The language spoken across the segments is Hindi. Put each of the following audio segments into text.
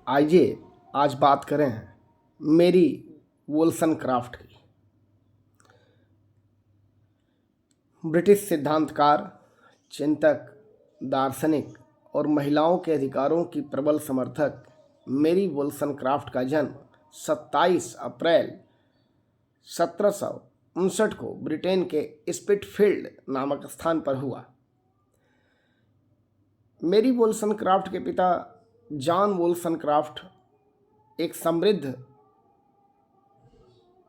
आइए आज बात करें मेरी वोल्सनक्राफ्ट की। ब्रिटिश सिद्धांतकार, चिंतक, दार्शनिक और महिलाओं के अधिकारों की प्रबल समर्थक मेरी वोल्सनक्राफ्ट का जन्म 27 अप्रैल 1759 को ब्रिटेन के स्पिटफील्ड नामक स्थान पर हुआ। मेरी वोल्सनक्राफ्ट के पिता जॉन वोल्सनक्राफ्ट एक समृद्ध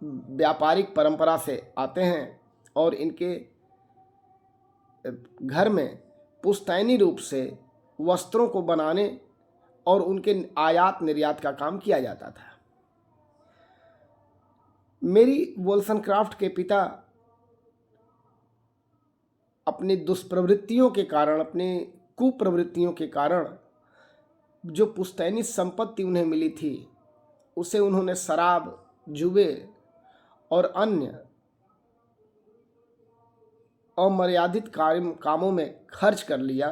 व्यापारिक परंपरा से आते हैं और इनके घर में पुश्तैनी रूप से वस्त्रों को बनाने और उनके आयात निर्यात का काम किया जाता था। मेरी वोल्सनक्राफ्ट के पिता अपनी दुष्प्रवृत्तियों के कारण, अपनी कुप्रवृत्तियों के कारण जो पुश्तैनी संपत्ति उन्हें मिली थी उसे उन्होंने शराब, जुए और अन्य अमर्यादित कामों में खर्च कर लिया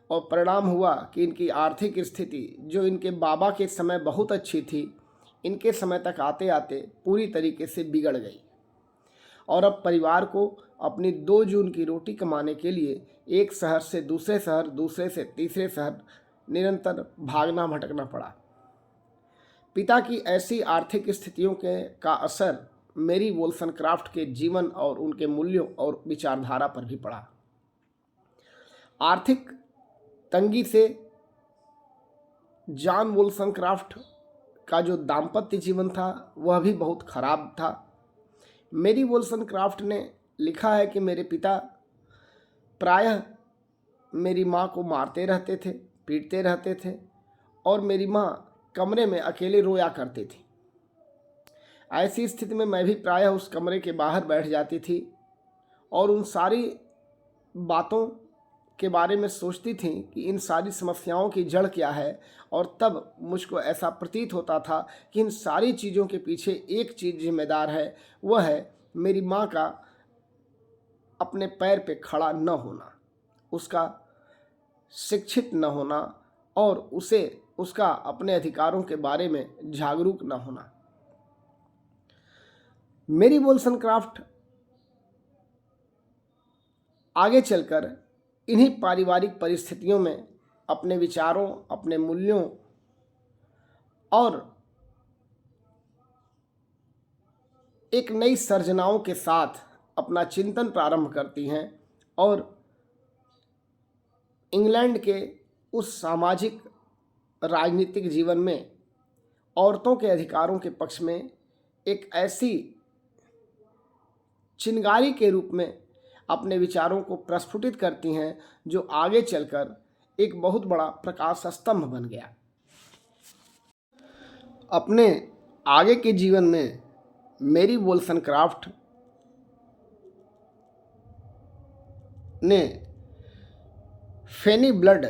और परिणाम हुआ कि इनकी आर्थिक स्थिति जो इनके बाबा के समय बहुत अच्छी थी, इनके समय तक आते आते पूरी तरीके से बिगड़ गई और अब परिवार को अपनी 2 जून की रोटी कमाने के लिए एक शहर से दूसरे शहर, दूसरे से तीसरे शहर निरंतर भागना भटकना पड़ा। पिता की ऐसी आर्थिक स्थितियों का असर मेरी वोल्सनक्राफ्ट के जीवन और उनके मूल्यों और विचारधारा पर भी पड़ा। आर्थिक तंगी से जॉन वोल्सनक्राफ्ट का जो दाम्पत्य जीवन था वह भी बहुत खराब था। मेरी वोल्सनक्राफ्ट ने लिखा है कि मेरे पिता प्रायः मेरी माँ को मारते रहते थे, पीटते रहते थे और मेरी माँ कमरे में अकेले रोया करती थी। ऐसी स्थिति में मैं भी प्रायः उस कमरे के बाहर बैठ जाती थी और उन सारी बातों के बारे में सोचती थी कि इन सारी समस्याओं की जड़ क्या है, और तब मुझको ऐसा प्रतीत होता था कि इन सारी चीज़ों के पीछे एक चीज़ जिम्मेदार है, वह है मेरी माँ का अपने पैर पे खड़ा न होना, उसका शिक्षित न होना और उसका अपने अधिकारों के बारे में जागरूक न होना। मेरी वोल्सनक्राफ्ट आगे चलकर इन्हीं पारिवारिक परिस्थितियों में अपने विचारों, अपने मूल्यों और एक नई सर्जनाओं के साथ अपना चिंतन प्रारंभ करती हैं और इंग्लैंड के उस सामाजिक राजनीतिक जीवन में औरतों के अधिकारों के पक्ष में एक ऐसी चिंगारी के रूप में अपने विचारों को प्रस्फुटित करती हैं जो आगे चलकर एक बहुत बड़ा प्रकाश स्तंभ बन गया। अपने आगे के जीवन में मेरी वोल्सनक्राफ्ट ने फेनी ब्लड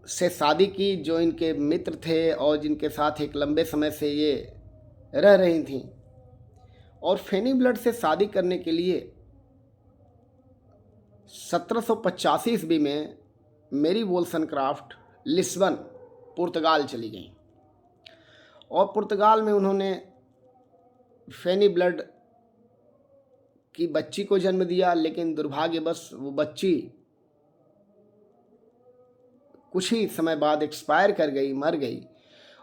से शादी की, जो इनके मित्र थे और जिनके साथ एक लंबे समय से ये रह रही थीं। और फेनी ब्लड से शादी करने के लिए 1785 ईस्वी में मेरी वोल्सनक्राफ्ट लिस्बन, पुर्तगाल चली गईं और पुर्तगाल में उन्होंने फेनी ब्लड की बच्ची को जन्म दिया, लेकिन दुर्भाग्यवश वो बच्ची कुछ ही समय बाद एक्सपायर कर गई, मर गई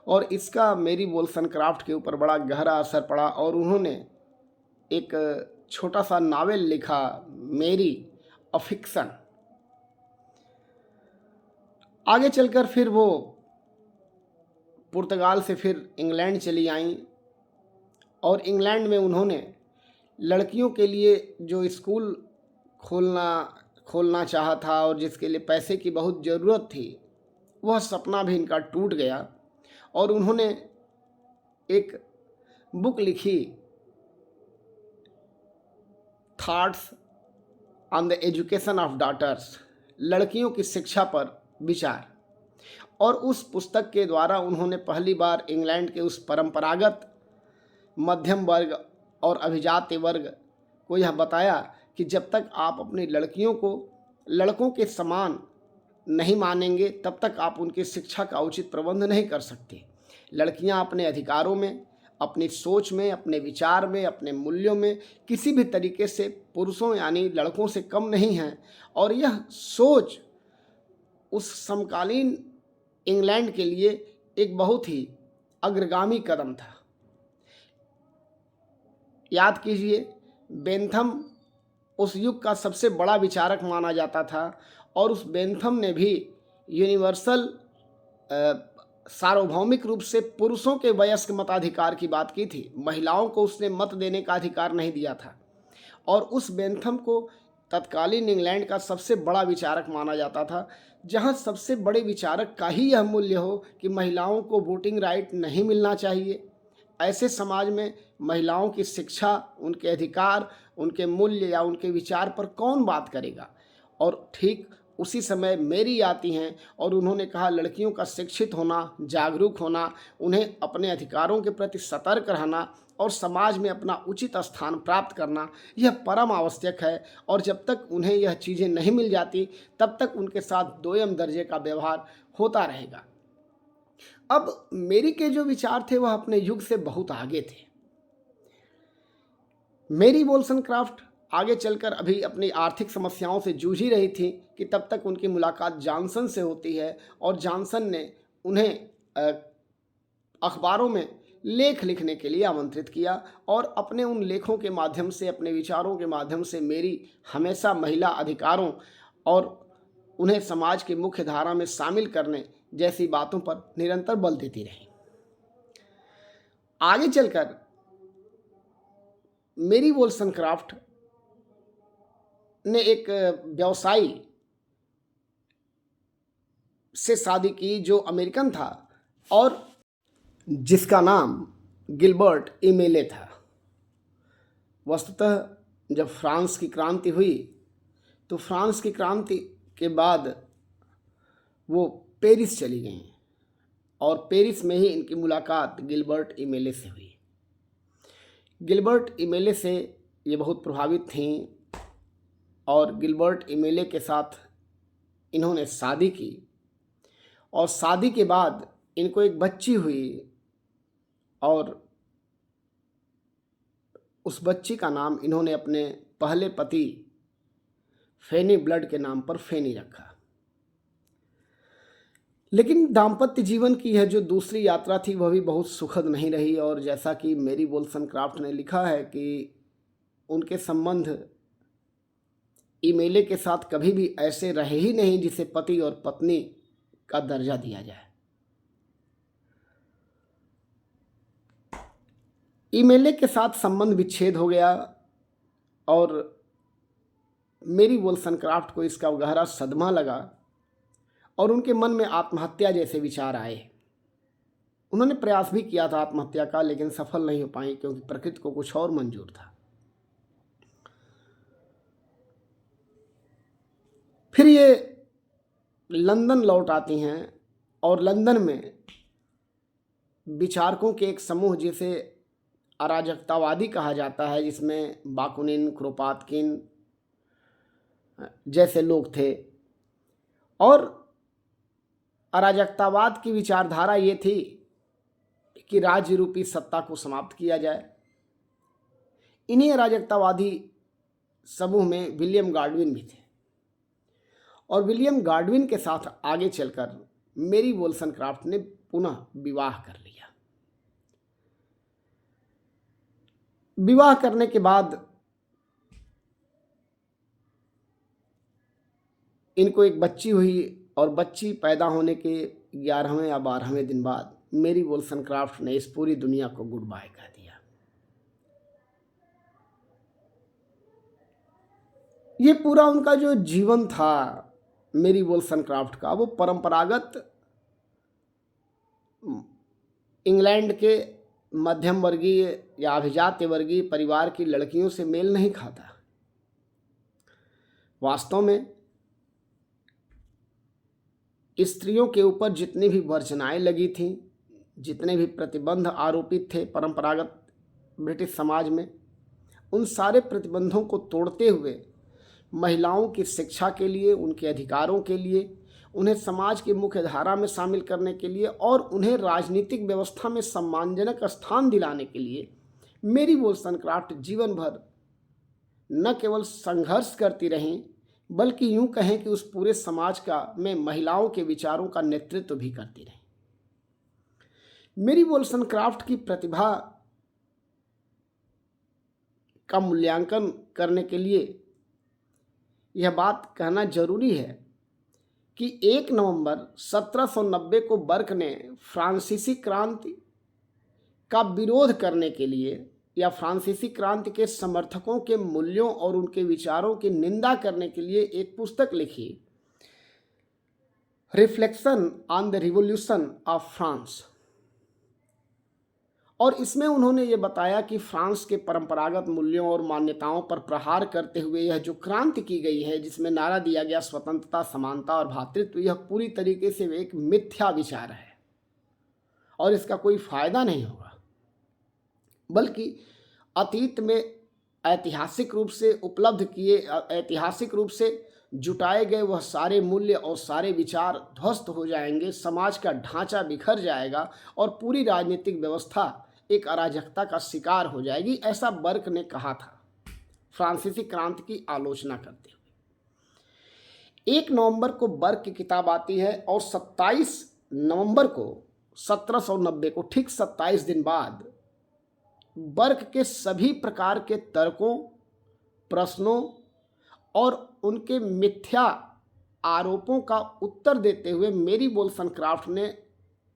और इसका मेरी वोल्सनक्राफ्ट के ऊपर बड़ा गहरा असर पड़ा और उन्होंने एक छोटा सा नावल लिखा, मेरी अ फिक्शन। आगे चलकर फिर वो पुर्तगाल से फिर इंग्लैंड चली आईं और इंग्लैंड में उन्होंने लड़कियों के लिए जो स्कूल खोलना चाहा था और जिसके लिए पैसे की बहुत ज़रूरत थी, वह सपना भी इनका टूट गया और उन्होंने एक बुक लिखी, thoughts on the education of daughters, लड़कियों की शिक्षा पर विचार। और उस पुस्तक के द्वारा उन्होंने पहली बार इंग्लैंड के उस परंपरागत मध्यम वर्ग और अभिजात वर्ग को यह बताया कि जब तक आप अपनी लड़कियों को लड़कों के समान नहीं मानेंगे तब तक आप उनकी शिक्षा का उचित प्रबंध नहीं कर सकते। लड़कियां अपने अधिकारों में, अपनी सोच में, अपने विचार में, अपने मूल्यों में किसी भी तरीके से पुरुषों यानी लड़कों से कम नहीं हैं। और यह सोच उस समकालीन इंग्लैंड के लिए एक बहुत ही अग्रगामी कदम था। याद कीजिए, बेंथम उस युग का सबसे बड़ा विचारक माना जाता था और उस बेंथम ने भी यूनिवर्सल सार्वभौमिक रूप से पुरुषों के वयस्क मताधिकार की बात की थी। महिलाओं को उसने मत देने का अधिकार नहीं दिया था। और उस बेंथम को तत्कालीन इंग्लैंड का सबसे बड़ा विचारक माना जाता था, जहां सबसे बड़े विचारक का ही यह मूल्य हो कि महिलाओं को वोटिंग राइट नहीं मिलना चाहिए। ऐसे समाज में महिलाओं की शिक्षा, उनके अधिकार, उनके मूल्य या उनके विचार पर कौन बात करेगा। और ठीक उसी समय मेरी आती हैं और उन्होंने कहा, लड़कियों का शिक्षित होना, जागरूक होना, उन्हें अपने अधिकारों के प्रति सतर्क रहना और समाज में अपना उचित स्थान प्राप्त करना यह परम आवश्यक है। और जब तक उन्हें यह चीज़ें नहीं मिल जाती तब तक उनके साथ दोयम दर्जे का व्यवहार होता रहेगा। अब मेरी के जो विचार थे वह अपने युग से बहुत आगे थे। मेरी वोल्सनक्राफ्ट आगे चलकर अभी अपनी आर्थिक समस्याओं से जूझ ही रही थी कि तब तक उनकी मुलाकात जॉनसन से होती है और जॉनसन ने उन्हें अखबारों में लेख लिखने के लिए आमंत्रित किया। और अपने उन लेखों के माध्यम से, अपने विचारों के माध्यम से मेरी हमेशा महिला अधिकारों और उन्हें समाज की मुख्य धारा में शामिल करने जैसी बातों पर निरंतर बल देती रही। आगे चलकर मेरी वोल्सनक्राफ्ट ने एक व्यवसायी से शादी की जो अमेरिकन था और जिसका नाम गिलबर्ट इमेले था। वस्तुतः जब फ्रांस की क्रांति हुई तो फ्रांस की क्रांति के बाद वो पेरिस चली गईं और पेरिस में ही इनकी मुलाकात गिलबर्ट इमेले से हुई। गिलबर्ट इमेले से ये बहुत प्रभावित थीं और गिलबर्ट इमेले के साथ इन्होंने शादी की और शादी के बाद इनको एक बच्ची हुई और उस बच्ची का नाम इन्होंने अपने पहले पति फेनी ब्लड के नाम पर फेनी रखा। लेकिन दाम्पत्य जीवन की यह जो दूसरी यात्रा थी वह भी बहुत सुखद नहीं रही। और जैसा कि मेरी वोल्सनक्राफ्ट ने लिखा है कि उनके संबंध इमेले के साथ कभी भी ऐसे रहे ही नहीं जिसे पति और पत्नी का दर्जा दिया जाए। इमेले के साथ संबंध विच्छेद हो गया और मेरी वोल्सनक्राफ्ट को इसका गहरा सदमा लगा और उनके मन में आत्महत्या जैसे विचार आए। उन्होंने प्रयास भी किया था आत्महत्या का, लेकिन सफल नहीं हो पाई क्योंकि प्रकृति को कुछ और मंजूर था। फिर ये लंदन लौट आती हैं और लंदन में विचारकों के एक समूह जिसे अराजकतावादी कहा जाता है, जिसमें बाकुनिन, क्रोपातकिन जैसे लोग थे। और अराजकतावाद की विचारधारा ये थी कि राज्य रूपी सत्ता को समाप्त किया जाए। इन्हीं अराजकतावादी समूह में विलियम गाडविन भी थे और विलियम गाडविन के साथ आगे चलकर मेरी वोल्सनक्राफ्ट ने पुनः विवाह कर लिया। विवाह करने के बाद इनको एक बच्ची हुई और बच्ची पैदा होने के 11वें या 12वें दिन बाद मेरी वोल्सनक्राफ्ट ने इस पूरी दुनिया को गुड बाय कह दिया। ये पूरा उनका जो जीवन था मेरी वोल्सनक्राफ्ट का, वो परंपरागत इंग्लैंड के मध्यम वर्गीय या अभिजात्य वर्गीय परिवार की लड़कियों से मेल नहीं खाता। वास्तव में स्त्रियों के ऊपर जितनी भी वर्जनाएं लगी थीं, जितने भी प्रतिबंध आरोपित थे परंपरागत ब्रिटिश समाज में, उन सारे प्रतिबंधों को तोड़ते हुए महिलाओं की शिक्षा के लिए, उनके अधिकारों के लिए, उन्हें समाज की मुख्य धारा में शामिल करने के लिए और उन्हें राजनीतिक व्यवस्था में सम्मानजनक स्थान दिलाने के लिए मेरी वोllstonecraft जीवन भर न केवल संघर्ष करती रहीं, बल्कि यूं कहें कि उस पूरे समाज का में महिलाओं के विचारों का नेतृत्व भी करती रहीं। मेरी वोllstonecraft की प्रतिभा का मूल्यांकन करने के लिए यह बात कहना जरूरी है कि 1 नवंबर 1790 को बर्क ने फ्रांसीसी क्रांति का विरोध करने के लिए या फ्रांसीसी क्रांति के समर्थकों के मूल्यों और उनके विचारों की निंदा करने के लिए एक पुस्तक लिखी, reflection on the revolution of France. और इसमें उन्होंने ये बताया कि फ्रांस के परंपरागत मूल्यों और मान्यताओं पर प्रहार करते हुए यह जो क्रांति की गई है, जिसमें नारा दिया गया स्वतंत्रता, समानता और भ्रातृत्व, यह पूरी तरीके से एक मिथ्या विचार है और इसका कोई फायदा नहीं होगा, बल्कि अतीत में ऐतिहासिक रूप से उपलब्ध किए, ऐतिहासिक रूप से जुटाए गए वह सारे मूल्य और सारे विचार ध्वस्त हो जाएंगे, समाज का ढांचा बिखर जाएगा और पूरी राजनीतिक व्यवस्था एक अराजकता का शिकार हो जाएगी, ऐसा बर्क ने कहा था फ्रांसीसी क्रांति की आलोचना करते हुए। 1 नवंबर को बर्क की किताब आती है और 27 नवंबर को 1790 को, ठीक 27 दिन बाद, बर्क के सभी प्रकार के तर्कों, प्रश्नों और उनके मिथ्या आरोपों का उत्तर देते हुए मेरी वोllstonecraft ने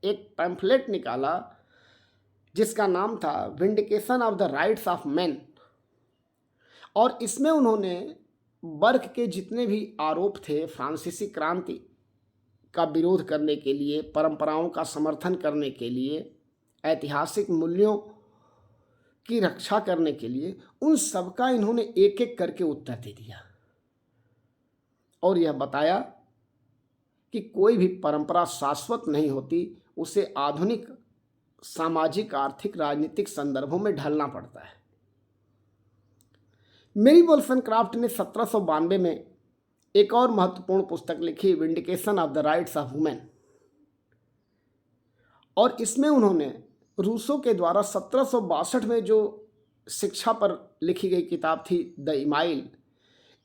एक पैम्फलेट निकाला जिसका नाम था vindication of the rights of man. और इसमें उन्होंने बर्क के जितने भी आरोप थे फ्रांसीसी क्रांति का विरोध करने के लिए, परंपराओं का समर्थन करने के लिए, ऐतिहासिक मूल्यों की रक्षा करने के लिए, उन सबका इन्होंने एक एक करके उत्तर दे दिया और यह बताया कि कोई भी परंपरा शाश्वत नहीं होती, उसे आधुनिक सामाजिक, आर्थिक, राजनीतिक संदर्भों में ढलना पड़ता है। मेरी वोllstonecraft ने 1792 में एक और महत्वपूर्ण पुस्तक लिखी, vindication of the rights of women, और इसमें उन्होंने रूसो के द्वारा 1762 में जो शिक्षा पर लिखी गई किताब थी द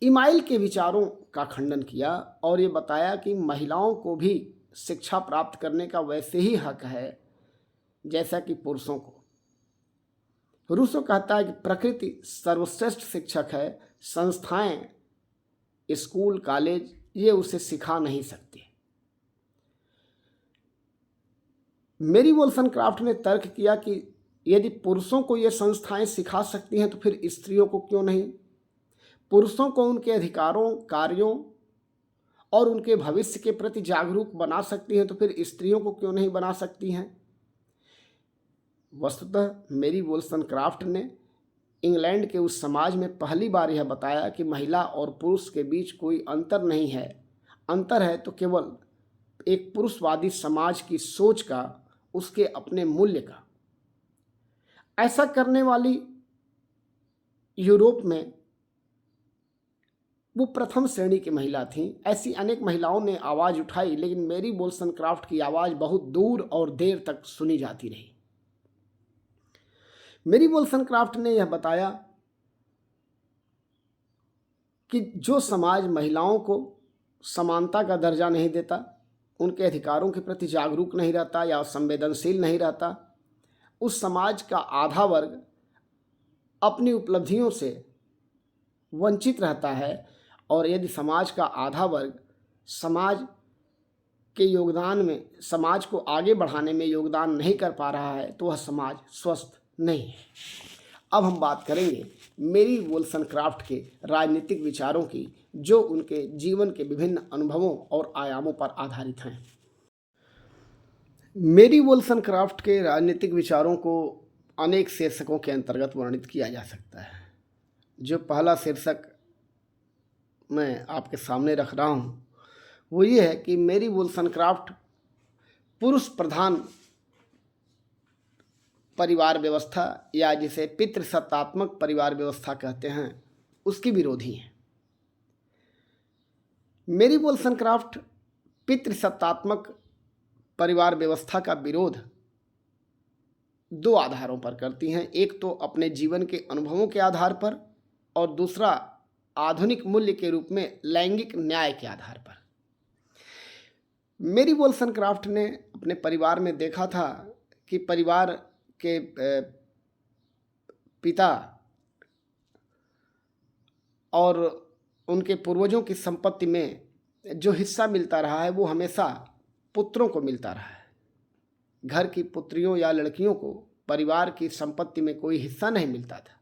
इमाइल के विचारों का खंडन किया और ये बताया कि महिलाओं को भी शिक्षा प्राप्त करने का वैसे ही हक है जैसा कि पुरुषों को। रूसो कहता है कि प्रकृति सर्वश्रेष्ठ शिक्षक है, संस्थाएं, स्कूल, कॉलेज ये उसे सिखा नहीं सकती। मेरी वोllstonecraft ने तर्क किया कि यदि पुरुषों को ये संस्थाएं सिखा सकती हैं तो फिर स्त्रियों को क्यों नहीं? पुरुषों को उनके अधिकारों, कार्यों और उनके भविष्य के प्रति जागरूक बना सकती हैं तो फिर स्त्रियों को क्यों नहीं बना सकती हैं? वस्तुतः मेरी वोllstonecraft ने इंग्लैंड के उस समाज में पहली बार यह बताया कि महिला और पुरुष के बीच कोई अंतर नहीं है, अंतर है तो केवल एक पुरुषवादी समाज की सोच का, उसके अपने मूल्य का। ऐसा करने वाली यूरोप में वो प्रथम श्रेणी की महिला थीं। ऐसी अनेक महिलाओं ने आवाज़ उठाई, लेकिन मेरी वोllstonecraft की आवाज़ बहुत दूर और देर तक सुनी जाती रही। मेरी वोllstonecraft ने यह बताया कि जो समाज महिलाओं को समानता का दर्जा नहीं देता, उनके अधिकारों के प्रति जागरूक नहीं रहता या संवेदनशील नहीं रहता, उस समाज का आधा वर्ग अपनी उपलब्धियों से वंचित रहता है। और यदि समाज का आधा वर्ग समाज के योगदान में, समाज को आगे बढ़ाने में योगदान नहीं कर पा रहा है तो वह समाज स्वस्थ नहीं है। अब हम बात करेंगे मेरी वोllstonecraft के राजनीतिक विचारों की, जो उनके जीवन के विभिन्न अनुभवों और आयामों पर आधारित हैं। मेरी वोllstonecraft के राजनीतिक विचारों को अनेक शीर्षकों के अंतर्गत वर्णित किया जा सकता है। जो पहला शीर्षक मैं आपके सामने रख रहा हूँ वो ये है कि मेरी वोllstonecraft पुरुष प्रधान परिवार व्यवस्था, या जिसे पितृसत्तात्मक परिवार व्यवस्था कहते हैं, उसकी विरोधी है। मेरी वोllstonecraft पितृसत्तात्मक परिवार व्यवस्था का विरोध दो आधारों पर करती हैं। एक तो अपने जीवन के अनुभवों के आधार पर और दूसरा आधुनिक मूल्य के रूप में लैंगिक न्याय के आधार पर। मेरी वोल्सनक्राफ्ट ने अपने परिवार में देखा था कि परिवार के पिता और उनके पूर्वजों की संपत्ति में जो हिस्सा मिलता रहा है वो हमेशा पुत्रों को मिलता रहा है। घर की पुत्रियों या लड़कियों को परिवार की संपत्ति में कोई हिस्सा नहीं मिलता था।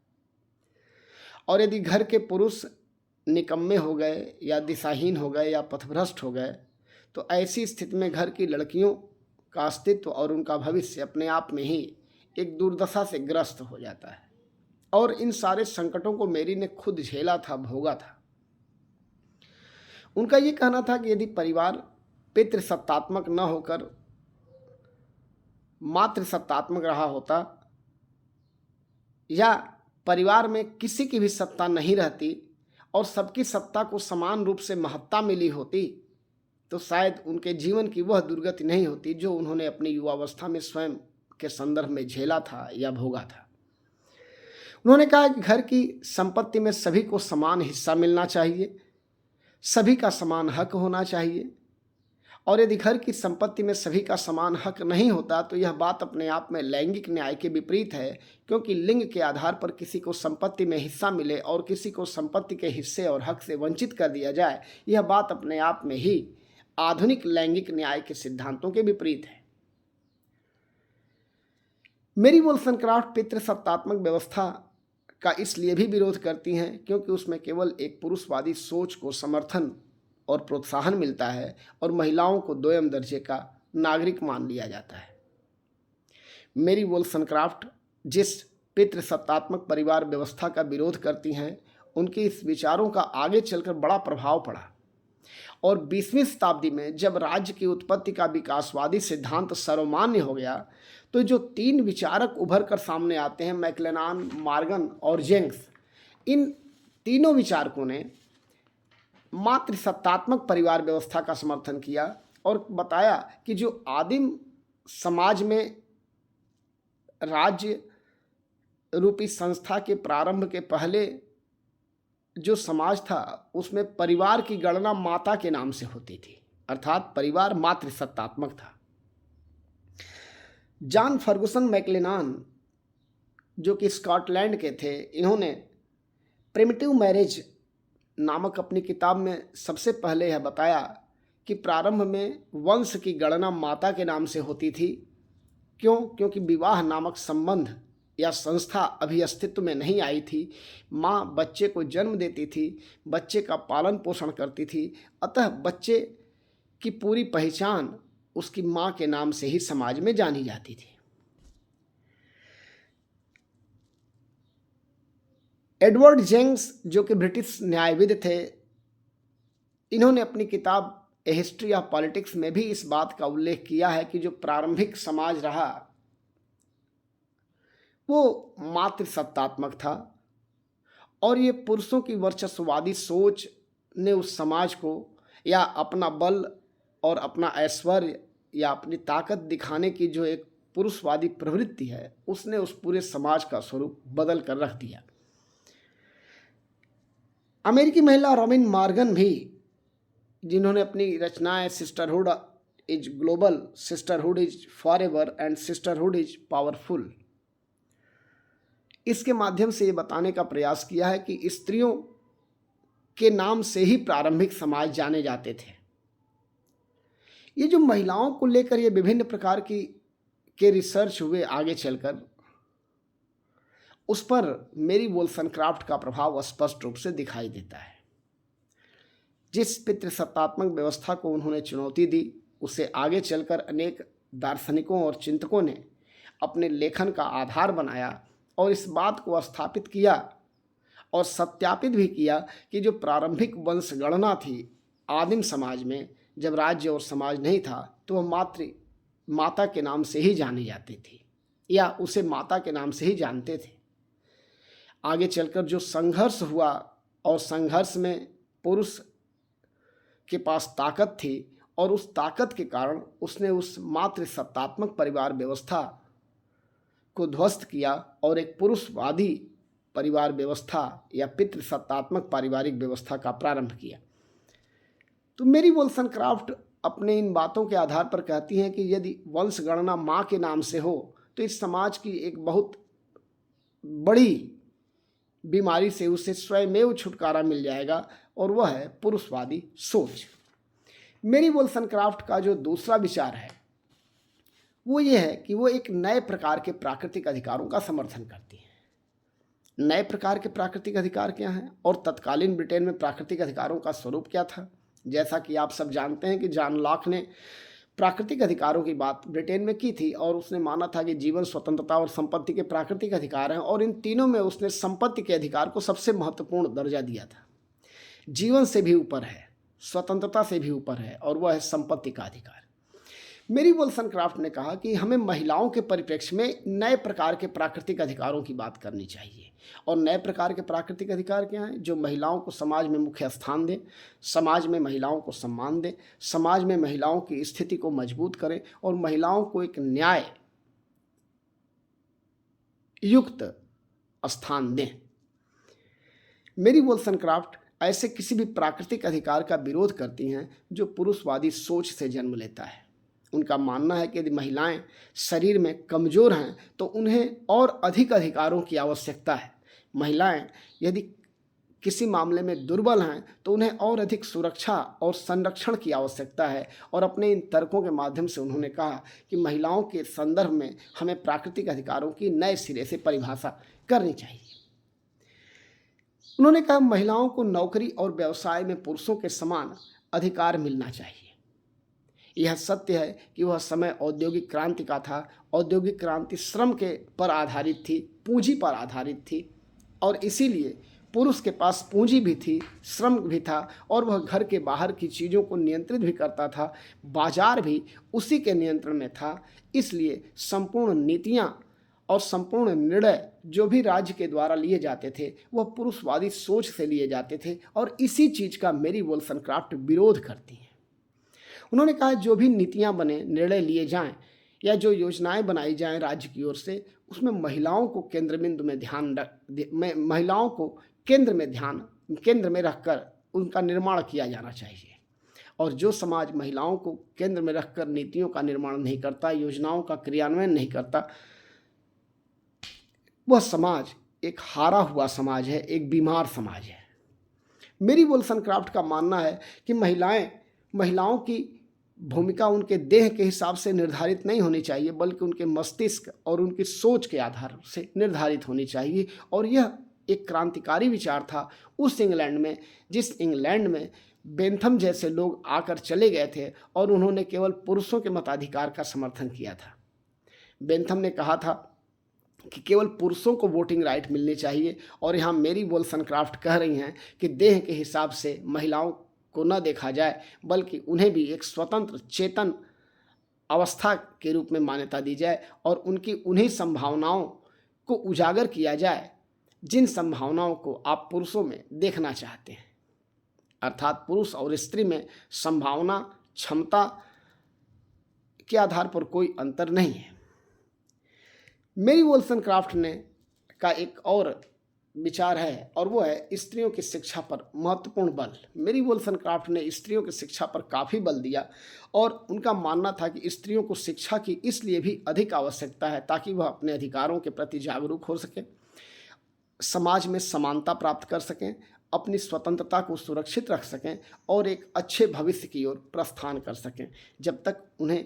और यदि घर के पुरुष निकम्मे हो गए या दिशाहीन हो गए या पथभ्रष्ट हो गए तो ऐसी स्थिति में घर की लड़कियों का अस्तित्व और उनका भविष्य अपने आप में ही एक दुर्दशा से ग्रस्त हो जाता है। और इन सारे संकटों को मेरी ने खुद झेला था, भोगा था। उनका ये कहना था कि यदि परिवार पितृसत्तात्मक न होकर मातृसत्तात्मक रहा होता या परिवार में किसी की भी सत्ता नहीं रहती और सबकी सत्ता को समान रूप से महत्ता मिली होती तो शायद उनके जीवन की वह दुर्गति नहीं होती जो उन्होंने अपनी युवावस्था में स्वयं के संदर्भ में झेला था या भोगा था। उन्होंने कहा कि घर की संपत्ति में सभी को समान हिस्सा मिलना चाहिए, सभी का समान हक होना चाहिए। और यदि घर की संपत्ति में सभी का समान हक नहीं होता तो यह बात अपने आप में लैंगिक न्याय के विपरीत है, क्योंकि लिंग के आधार पर किसी को संपत्ति में हिस्सा मिले और किसी को संपत्ति के हिस्से और हक से वंचित कर दिया जाए, यह बात अपने आप में ही आधुनिक लैंगिक न्याय के सिद्धांतों के विपरीत है। मेरी वोल्सनक्राफ्ट पितृसत्तात्मक व्यवस्था का इसलिए भी विरोध करती हैं क्योंकि उसमें केवल एक पुरुषवादी सोच को समर्थन और प्रोत्साहन मिलता है और महिलाओं को दोयम दर्जे का नागरिक मान लिया जाता है। मेरी वोल्सनक्राफ्ट जिस पितृसत्तात्मक परिवार व्यवस्था का विरोध करती हैं, उनके इस विचारों का आगे चलकर बड़ा प्रभाव पड़ा और 20वीं शताब्दी में जब राज्य की उत्पत्ति का विकासवादी सिद्धांत सर्वमान्य हो गया तो जो तीन विचारक उभर कर सामने आते हैं, मैक्लेनान, मॉर्गन और जेंग्स, इन तीनों विचारकों ने मातृसत्तात्मक परिवार व्यवस्था का समर्थन किया और बताया कि जो आदिम समाज में राज्य रूपी संस्था के प्रारंभ के पहले जो समाज था उसमें परिवार की गणना माता के नाम से होती थी, अर्थात परिवार मातृसत्तात्मक था। जॉन फर्गुसन मैक्लेनान जो कि स्कॉटलैंड के थे, इन्होंने प्रिमिटिव मैरिज नामक अपनी किताब में सबसे पहले यह बताया कि प्रारंभ में वंश की गणना माता के नाम से होती थी। क्योंकि विवाह नामक संबंध या संस्था अभी अस्तित्व में नहीं आई थी। माँ बच्चे को जन्म देती थी, बच्चे का पालन पोषण करती थी, अतः बच्चे की पूरी पहचान उसकी माँ के नाम से ही समाज में जानी जाती थी। एडवर्ड जेंग्स जो कि ब्रिटिश न्यायविद थे, इन्होंने अपनी किताब ए हिस्ट्री ऑफ पॉलिटिक्स में भी इस बात का उल्लेख किया है कि जो प्रारंभिक समाज रहा वो मातृसत्तात्मक था और ये पुरुषों की वर्चस्ववादी सोच ने उस समाज को या अपना बल और अपना ऐश्वर्य या अपनी ताकत दिखाने की जो एक पुरुषवादी प्रवृत्ति है, उसने उस पूरे समाज का स्वरूप बदल कर रख दिया। अमेरिकी महिला रॉबिन मॉर्गन भी, जिन्होंने अपनी रचनाएं sisterhood is global, sisterhood is forever and sisterhood is powerful, इसके माध्यम से ये बताने का प्रयास किया है कि स्त्रियों के नाम से ही प्रारंभिक समाज जाने जाते थे। ये जो महिलाओं को लेकर ये विभिन्न प्रकार के रिसर्च हुए आगे चलकर, उस पर मेरी वोल्सनक्राफ्ट का प्रभाव स्पष्ट रूप से दिखाई देता है। जिस पितृसत्तात्मक व्यवस्था को उन्होंने चुनौती दी, उसे आगे चलकर अनेक दार्शनिकों और चिंतकों ने अपने लेखन का आधार बनाया और इस बात को स्थापित किया और सत्यापित भी किया कि जो प्रारंभिक वंशगणना थी आदिम समाज में, जब राज्य और समाज नहीं था, तो वह माता के नाम से ही जानी जाती थी या उसे माता के नाम से ही जानते थे। आगे चलकर जो संघर्ष हुआ और संघर्ष में पुरुष के पास ताकत थी और उस ताकत के कारण उसने उस मातृ सत्तात्मक परिवार व्यवस्था को ध्वस्त किया और एक पुरुषवादी परिवार व्यवस्था या पितृसत्तात्मक पारिवारिक व्यवस्था का प्रारंभ किया। तो मेरी वोल्सनक्राफ्ट अपने इन बातों के आधार पर कहती हैं कि यदि वंश गणना माँ के नाम से हो तो इस समाज की एक बहुत बड़ी बीमारी से उसे स्वयमेव छुटकारा मिल जाएगा, और वह है पुरुषवादी सोच। मेरी वोल्सनक्राफ्ट का जो दूसरा विचार है वो ये है कि वो एक नए प्रकार के प्राकृतिक अधिकारों का समर्थन करती है। नए प्रकार के प्राकृतिक अधिकार क्या हैं और तत्कालीन ब्रिटेन में प्राकृतिक अधिकारों का स्वरूप क्या था? जैसा कि आप सब जानते हैं कि जॉन लॉक ने प्राकृतिक अधिकारों की बात ब्रिटेन में की थी और उसने माना था कि जीवन, स्वतंत्रता और संपत्ति के प्राकृतिक अधिकार हैं, और इन तीनों में उसने संपत्ति के अधिकार को सबसे महत्वपूर्ण दर्जा दिया था। जीवन से भी ऊपर है, स्वतंत्रता से भी ऊपर है, और वह है संपत्ति का अधिकार। मेरी वोल्सनक्राफ्ट ने कहा कि हमें महिलाओं के परिप्रेक्ष्य में नए प्रकार के प्राकृतिक अधिकारों की बात करनी चाहिए। और नए प्रकार के प्राकृतिक अधिकार क्या हैं? जो महिलाओं को समाज में मुख्य स्थान दें, समाज में महिलाओं को सम्मान दें, समाज में महिलाओं की स्थिति को मजबूत करें और महिलाओं को एक न्याय युक्त स्थान दें। मेरी वोल्सनक्राफ्ट ऐसे किसी भी प्राकृतिक अधिकार का विरोध करती हैं जो पुरुषवादी सोच से जन्म लेता है। उनका मानना है कि यदि महिलाएं शरीर में कमज़ोर हैं तो उन्हें और अधिक अधिकारों की आवश्यकता है। महिलाएं यदि किसी मामले में दुर्बल हैं तो उन्हें और अधिक सुरक्षा और संरक्षण की आवश्यकता है। और अपने इन तर्कों के माध्यम से उन्होंने कहा कि महिलाओं के संदर्भ में हमें प्राकृतिक अधिकारों की नए सिरे से परिभाषा करनी चाहिए। उन्होंने कहा महिलाओं को नौकरी और व्यवसाय में पुरुषों के समान अधिकार मिलना चाहिए। यह सत्य है कि वह समय औद्योगिक क्रांति का था। औद्योगिक क्रांति श्रम के पर आधारित थी, पूंजी पर आधारित थी, और इसीलिए पुरुष के पास पूंजी भी थी, श्रम भी था, और वह घर के बाहर की चीज़ों को नियंत्रित भी करता था। बाजार भी उसी के नियंत्रण में था। इसलिए संपूर्ण नीतियाँ और संपूर्ण निर्णय जो भी राज्य के द्वारा लिए जाते थे वह पुरुषवादी सोच से लिए जाते थे, और इसी चीज़ का मेरी वोल्सनक्राफ्ट विरोध करती है। उन्होंने कहा जो भी नीतियां बने, निर्णय लिए जाएं या जो योजनाएं बनाई जाएं राज्य की ओर से, उसमें महिलाओं को महिलाओं को केंद्र में रखकर उनका निर्माण किया जाना चाहिए। और जो समाज महिलाओं को केंद्र में रखकर नीतियों का निर्माण नहीं करता, योजनाओं का क्रियान्वयन नहीं करता, वह समाज एक हारा हुआ समाज है, एक बीमार समाज है। मेरी वोल्सनक्राफ्ट का मानना है कि महिलाओं की भूमिका उनके देह के हिसाब से निर्धारित नहीं होनी चाहिए, बल्कि उनके मस्तिष्क और उनकी सोच के आधार से निर्धारित होनी चाहिए। और यह एक क्रांतिकारी विचार था उस इंग्लैंड में, जिस इंग्लैंड में बेंथम जैसे लोग आकर चले गए थे और उन्होंने केवल पुरुषों के मताधिकार का समर्थन किया था। बेंथम ने कहा था कि केवल पुरुषों को वोटिंग राइट मिलनी चाहिए, और यहाँ मेरी वोल्सनक्राफ्ट कह रही हैं कि देह के हिसाब से महिलाओं को न देखा जाए, बल्कि उन्हें भी एक स्वतंत्र चेतन अवस्था के रूप में मान्यता दी जाए और उनकी उन्हीं संभावनाओं को उजागर किया जाए जिन संभावनाओं को आप पुरुषों में देखना चाहते हैं। अर्थात पुरुष और स्त्री में संभावना, क्षमता के आधार पर कोई अंतर नहीं है। मेरी वोल्सनक्राफ्ट ने का एक और विचार है, और वो है स्त्रियों की शिक्षा पर महत्वपूर्ण बल। मेरी वोल्सनक्राफ्ट ने स्त्रियों की शिक्षा पर काफ़ी बल दिया, और उनका मानना था कि स्त्रियों को शिक्षा की इसलिए भी अधिक आवश्यकता है ताकि वह अपने अधिकारों के प्रति जागरूक हो सकें, समाज में समानता प्राप्त कर सकें, अपनी स्वतंत्रता को सुरक्षित रख सकें और एक अच्छे भविष्य की ओर प्रस्थान कर सकें। जब तक उन्हें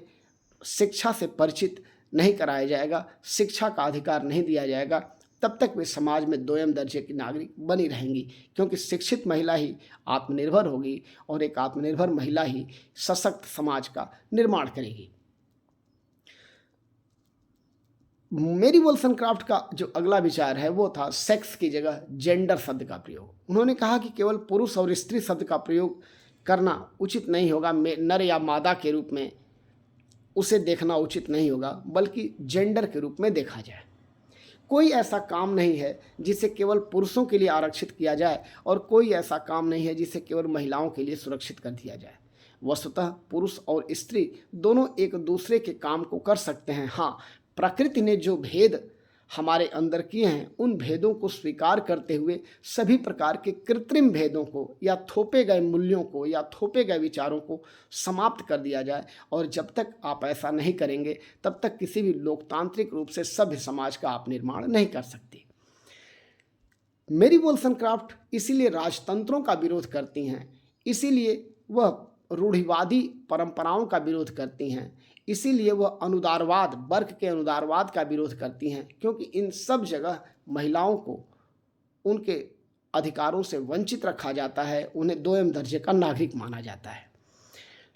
शिक्षा से परिचित नहीं कराया जाएगा, शिक्षा का अधिकार नहीं दिया जाएगा, तब तक वे समाज में दोयम दर्जे की नागरिक बनी रहेंगी, क्योंकि शिक्षित महिला ही आत्मनिर्भर होगी और एक आत्मनिर्भर महिला ही सशक्त समाज का निर्माण करेगी। मेरी वोल्सनक्राफ्ट का जो अगला विचार है वो था सेक्स की जगह जेंडर शब्द का प्रयोग। उन्होंने कहा कि केवल पुरुष और स्त्री शब्द का प्रयोग करना उचित नहीं होगा, नर या मादा के रूप में उसे देखना उचित नहीं होगा, बल्कि जेंडर के रूप में देखा जाए। कोई ऐसा काम नहीं है जिसे केवल पुरुषों के लिए आरक्षित किया जाए, और कोई ऐसा काम नहीं है जिसे केवल महिलाओं के लिए सुरक्षित कर दिया जाए। वस्तुतः पुरुष और स्त्री दोनों एक दूसरे के काम को कर सकते हैं। हाँ, प्रकृति ने जो भेद हमारे अंदर किए हैं उन भेदों को स्वीकार करते हुए सभी प्रकार के कृत्रिम भेदों को या थोपे गए मूल्यों को या थोपे गए विचारों को समाप्त कर दिया जाए। और जब तक आप ऐसा नहीं करेंगे तब तक किसी भी लोकतांत्रिक रूप से सभ्य समाज का आप निर्माण नहीं कर सकते। मेरी वोllस्टोनक्राफ्ट इसीलिए राजतंत्रों का विरोध करती हैं, इसीलिए वह रूढ़िवादी परंपराओं का विरोध करती हैं, इसीलिए वह अनुदारवाद, वर्ग के अनुदारवाद का विरोध करती हैं, क्योंकि इन सब जगह महिलाओं को उनके अधिकारों से वंचित रखा जाता है, उन्हें दोयम दर्जे का नागरिक माना जाता है।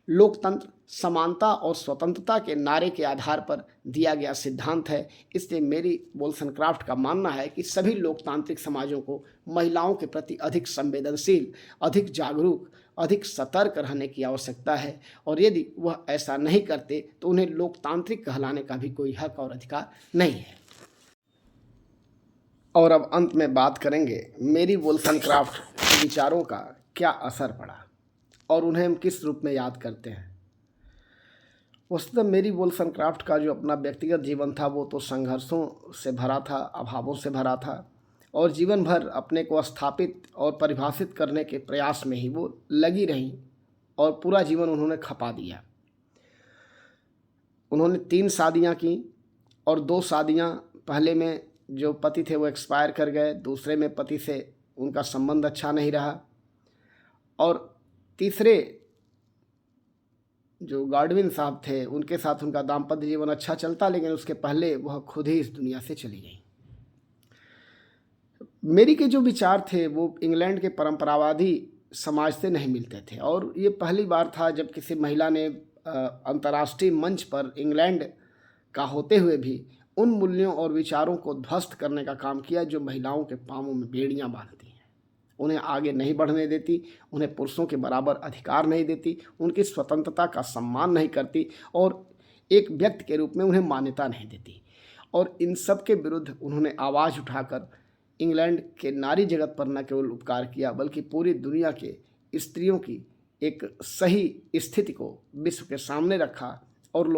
लोकतंत्र समानता और स्वतंत्रता के नारे के आधार पर दिया गया सिद्धांत है। इसलिए मेरी वोllस्टोनक्राफ्ट का मानना है कि सभी लोकतांत्रिक समाजों को महिलाओं के प्रति अधिक संवेदनशील, अधिक जागरूक, अधिक सतर्क रहने की आवश्यकता है, और यदि वह ऐसा नहीं करते तो उन्हें लोकतांत्रिक कहलाने का भी कोई हक और अधिकार नहीं है। और अब अंत में बात करेंगे मेरी वोllस्टोनक्राफ्ट के विचारों का क्या असर पड़ा और उन्हें हम किस रूप में याद करते हैं। वस्तुतः मेरी वोllस्टोनक्राफ्ट का जो अपना व्यक्तिगत जीवन था वो तो संघर्षों से भरा था, अभावों से भरा था, और जीवन भर अपने को स्थापित और परिभाषित करने के प्रयास में ही वो लगी रहीं और पूरा जीवन उन्होंने खपा दिया। उन्होंने 3 शादियां की और 2 शादियां, पहले में जो पति थे वो एक्सपायर कर गए, दूसरे में पति से उनका संबंध अच्छा नहीं रहा, और तीसरे जो गार्डविन साहब थे उनके साथ उनका दाम्पत्य जीवन अच्छा चलता, लेकिन उसके पहले वह खुद ही इस दुनिया से चली गई। मेरी के जो विचार थे वो इंग्लैंड के परंपरावादी समाज से नहीं मिलते थे, और ये पहली बार था जब किसी महिला ने अंतर्राष्ट्रीय मंच पर इंग्लैंड का होते हुए भी उन मूल्यों और विचारों को ध्वस्त करने का काम किया जो महिलाओं के पांवों में बेड़ियां बांधती हैं, उन्हें आगे नहीं बढ़ने देती, उन्हें पुरुषों के बराबर अधिकार नहीं देती, उनकी स्वतंत्रता का सम्मान नहीं करती और एक व्यक्ति के रूप में उन्हें मान्यता नहीं देती। और इन सब के विरुद्ध उन्होंने आवाज़ उठाकर इंग्लैंड के नारी जगत पर न केवल उपकार किया बल्कि पूरी दुनिया के स्त्रियों की एक सही स्थिति को विश्व के सामने रखा, और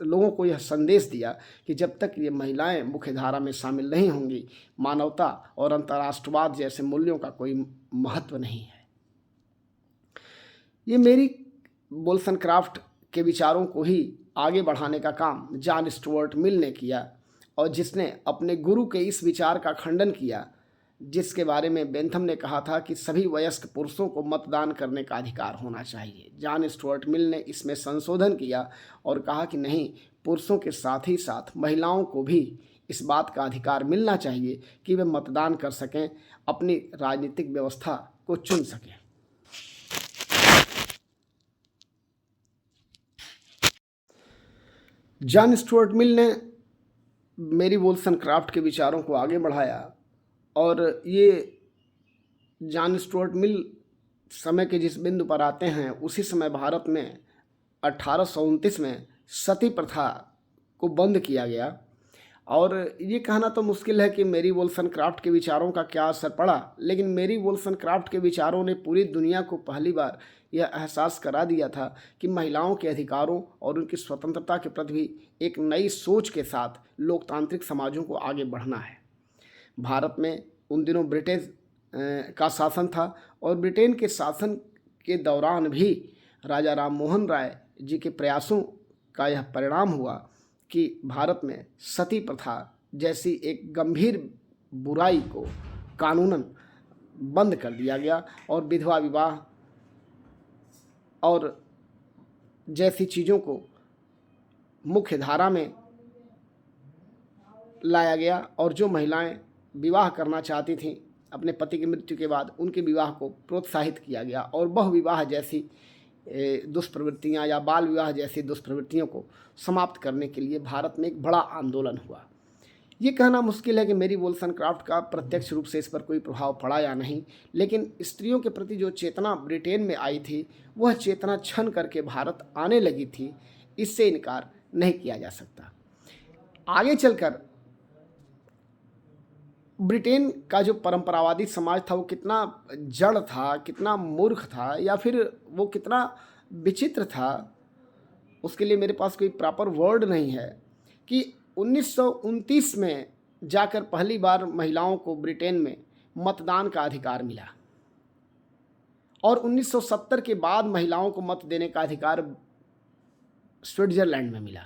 लोगों को यह संदेश दिया कि जब तक ये महिलाएं मुख्यधारा में शामिल नहीं होंगी, मानवता और अंतर्राष्ट्रवाद जैसे मूल्यों का कोई महत्व नहीं है। ये मेरी वोllस्टोनक्राफ्ट के विचारों को ही आगे बढ़ाने का काम जॉन स्टुअर्ट मिल ने किया, और जिसने अपने गुरु के इस विचार का खंडन किया जिसके बारे में बेंथम ने कहा था कि सभी वयस्क पुरुषों को मतदान करने का अधिकार होना चाहिए। जॉन स्टुअर्ट मिल ने इसमें संशोधन किया और कहा कि नहीं, पुरुषों के साथ ही साथ महिलाओं को भी इस बात का अधिकार मिलना चाहिए कि वे मतदान कर सकें, अपनी राजनीतिक व्यवस्था को चुन सकें। जॉन स्टुअर्ट मिल ने मेरी वोllस्टोनक्राफ्ट के विचारों को आगे बढ़ाया, और ये जॉन स्टुअर्ट मिल समय के जिस बिंदु पर आते हैं उसी समय भारत में 1829 में सती प्रथा को बंद किया गया। और ये कहना तो मुश्किल है कि मेरी वोllस्टोनक्राफ्ट के विचारों का क्या असर पड़ा, लेकिन मेरी वोllस्टोनक्राफ्ट के विचारों ने पूरी दुनिया को पहली बार यह एहसास करा दिया था कि महिलाओं के अधिकारों और उनकी स्वतंत्रता के प्रति भी एक नई सोच के साथ लोकतांत्रिक समाजों को आगे बढ़ना है। भारत में उन दिनों ब्रिटेन का शासन था, और ब्रिटेन के शासन के दौरान भी राजा राम मोहन राय जी के प्रयासों का यह परिणाम हुआ कि भारत में सती प्रथा जैसी एक गंभीर बुराई को कानूनन बंद कर दिया गया, और विधवा विवाह और जैसी चीज़ों को मुख्य धारा में लाया गया, और जो महिलाएं विवाह करना चाहती थीं अपने पति की मृत्यु के बाद उनके विवाह को प्रोत्साहित किया गया, और बहुविवाह जैसी दुष्प्रवृत्तियां या बाल विवाह जैसी दुष्प्रवृत्तियों को समाप्त करने के लिए भारत में एक बड़ा आंदोलन हुआ। ये कहना मुश्किल है कि मेरी वोllस्टोनक्राफ्ट का प्रत्यक्ष रूप से इस पर कोई प्रभाव पड़ा या नहीं, लेकिन स्त्रियों के प्रति जो चेतना ब्रिटेन में आई थी वह चेतना छन करके भारत आने लगी थी, इससे इनकार नहीं किया जा सकता। आगे चलकर ब्रिटेन का जो परंपरावादी समाज था वो कितना जड़ था, कितना मूर्ख था, या फिर वो कितना विचित्र था, उसके लिए मेरे पास कोई प्रॉपर वर्ड नहीं है, कि 1929 में जाकर पहली बार महिलाओं को ब्रिटेन में मतदान का अधिकार मिला और 1970 के बाद महिलाओं को मत देने का अधिकार स्विट्जरलैंड में मिला।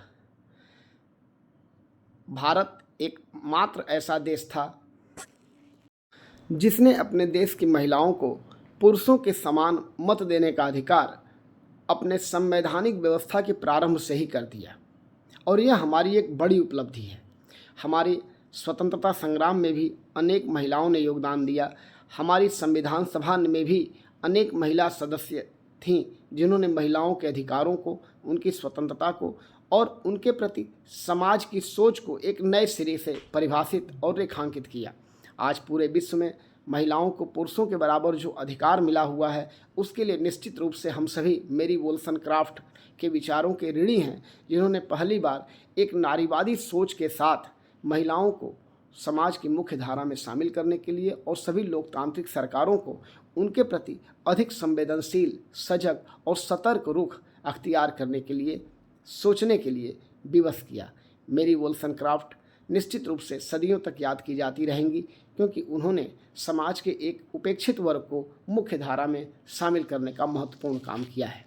भारत एकमात्र ऐसा देश था जिसने अपने देश की महिलाओं को पुरुषों के समान मत देने का अधिकार अपने संवैधानिक व्यवस्था के प्रारंभ से ही कर दिया, और यह हमारी एक बड़ी उपलब्धि है। हमारी स्वतंत्रता संग्राम में भी अनेक महिलाओं ने योगदान दिया। हमारी संविधान सभा में भी अनेक महिला सदस्य थीं जिन्होंने महिलाओं के अधिकारों को, उनकी स्वतंत्रता को और उनके प्रति समाज की सोच को एक नए सिरे से परिभाषित और रेखांकित किया। आज पूरे विश्व में महिलाओं को पुरुषों के बराबर जो अधिकार मिला हुआ है, उसके लिए निश्चित रूप से हम सभी मेरी वोल्सनक्राफ्ट के विचारों के ऋणी हैं, जिन्होंने पहली बार एक नारीवादी सोच के साथ महिलाओं को समाज की मुख्य धारा में शामिल करने के लिए और सभी लोकतांत्रिक सरकारों को उनके प्रति अधिक संवेदनशील, सजग और सतर्क रुख अख्तियार करने के लिए, सोचने के लिए विवश किया। मेरी वोल्सनक्राफ्ट निश्चित रूप से सदियों तक याद की जाती रहेंगी, क्योंकि उन्होंने समाज के एक उपेक्षित वर्ग को मुख्य धारा में शामिल करने का महत्वपूर्ण काम किया है।